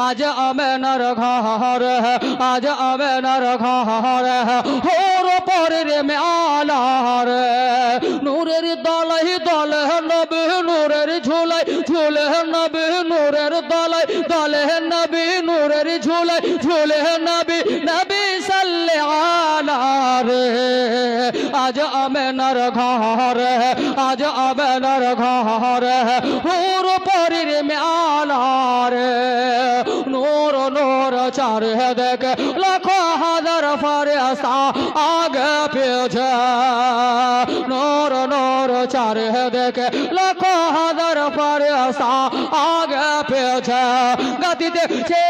आज आमेनार घर आज आमेनार घर होर परेर मेलार नूरेर दलाई दले नबी नूरेर झूलाई झूले नबी नूरेर दलाई दले नबी नूरेर झूलाई झूले नबी नबी सल्ले आला रे आज आमेनार घर आज आमेनार घर होर परेर मेलार नूर नूर चारे देख लाखों हजार फरिश्ता आगे पीछे नूर नूर चारे देख लाखों हजार फरिश्ता आगे पीछे गति देखछे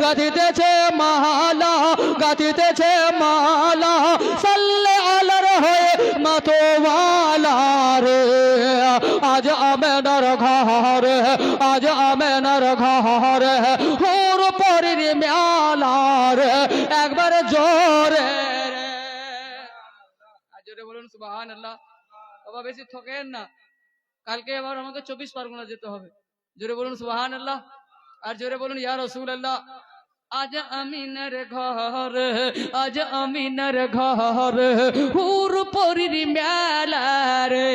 गातितेছে মালা গাতিতেছে মালা সাল্লে আলার হয়ে মাতোয়ালা রে আজ আমেনার ঘর আজ আমেনার ঘর হুর পরের মেলা রে একবার জোরে জোরে বলুন সুবহানাল্লাহ বাবা বেশি ঠকেন না কালকে আবার আমাকে 24 পরগনা যেতে হবে জোরে বলুন সুবহানাল্লাহ আর জোরে বলুন ইয়া রাসূলুল্লাহ आज आमिनार घर आज आमिनार घर हुर परेर मेला रे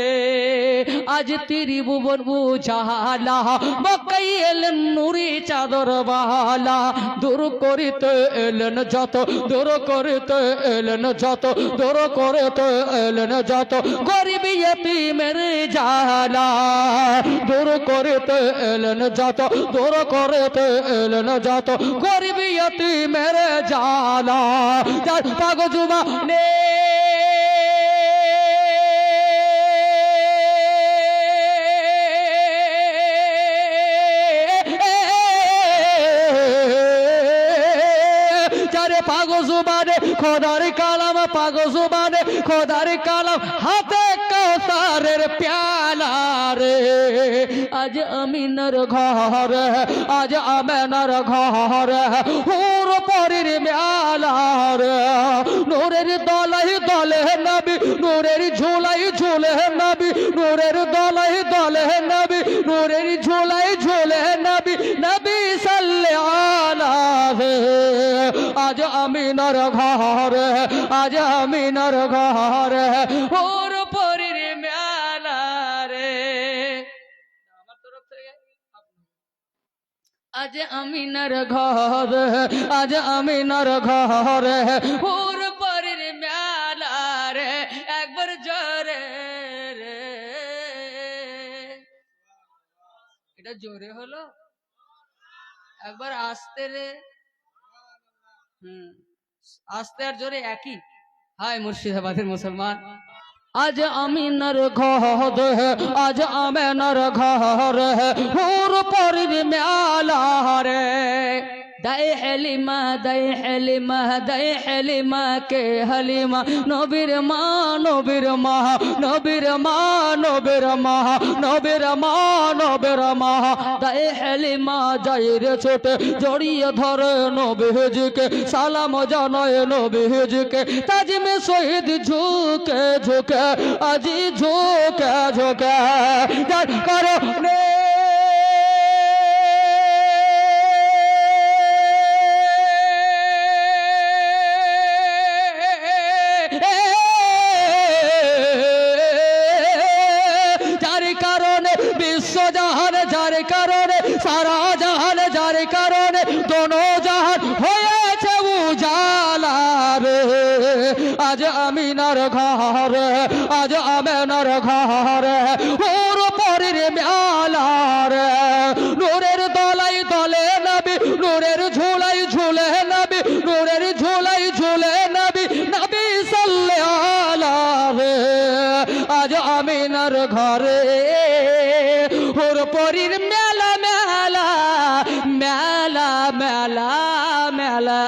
आज त्रिभुवन बुझाला मक्काय एलेन नूरी चादर बाला दूर करिते एलेन जत दूर करिते एलेन जत दूर करिते एलेन जत गरीब यतीमेर जाला दूर करिते एलेन जत दूर करिते एलेन जत गरीब यतीमेर जाला जार पागजुबा ने जारे पागजुबाने खोदार कालाम पागजुबाने खोदार कालाम हाथे कौसारेर प्याला रे आज आमिनार घर आज आमेनार घर हुर परेर मेला रे नूरेर दलाई दले नबी नूरेर झूलाई झूले नबी नूरेर दलाई दले नबी नूरेर झूलाई झूले नबी नबी सल्ले आला रे आज आमिनार घर आज आमिनार घर हुर परेर मेला रे आज आमिनार घर आज आमिनार घर हुर परेर मेला रे एक बार जोरे रे এটা জোরে হলো একবার আস্তে রে আস্তে আর জোরে একই হায় মুর্শিদাবাদের মুসলমান आज आमिनार घर आज आमेनार घर हुर परेर मेला रे दाए हलिमा दाए हलिमा के हलिमा नबीर मा नबीर मा नबीर मा नबीर मा नबीर मा नबीर मा दाए हलिमा जाइर छोटे जड़िए धरे नबीजिके सालाम जानाए नबीजिके ताजिमे शहीद झुके झुके আজি ঝোঁকে ঝোঁকে যার কারণে যার কারণে বিশ্বজাহান যার কারণে সারা জাহান যার কারণে দোনো জাহান হয়েছে উজালা রে आज आमिनार घर आज आमेनार घर हुर परेर मेला रे नूरेर दलाई दले नबी नूरेर झूलाई झूले नबी नूरेर झूलाई झूले नबी नबी सल्ले आला रे आज आमिनार घरे हुर परेर मेला मेला मेला मेला मेला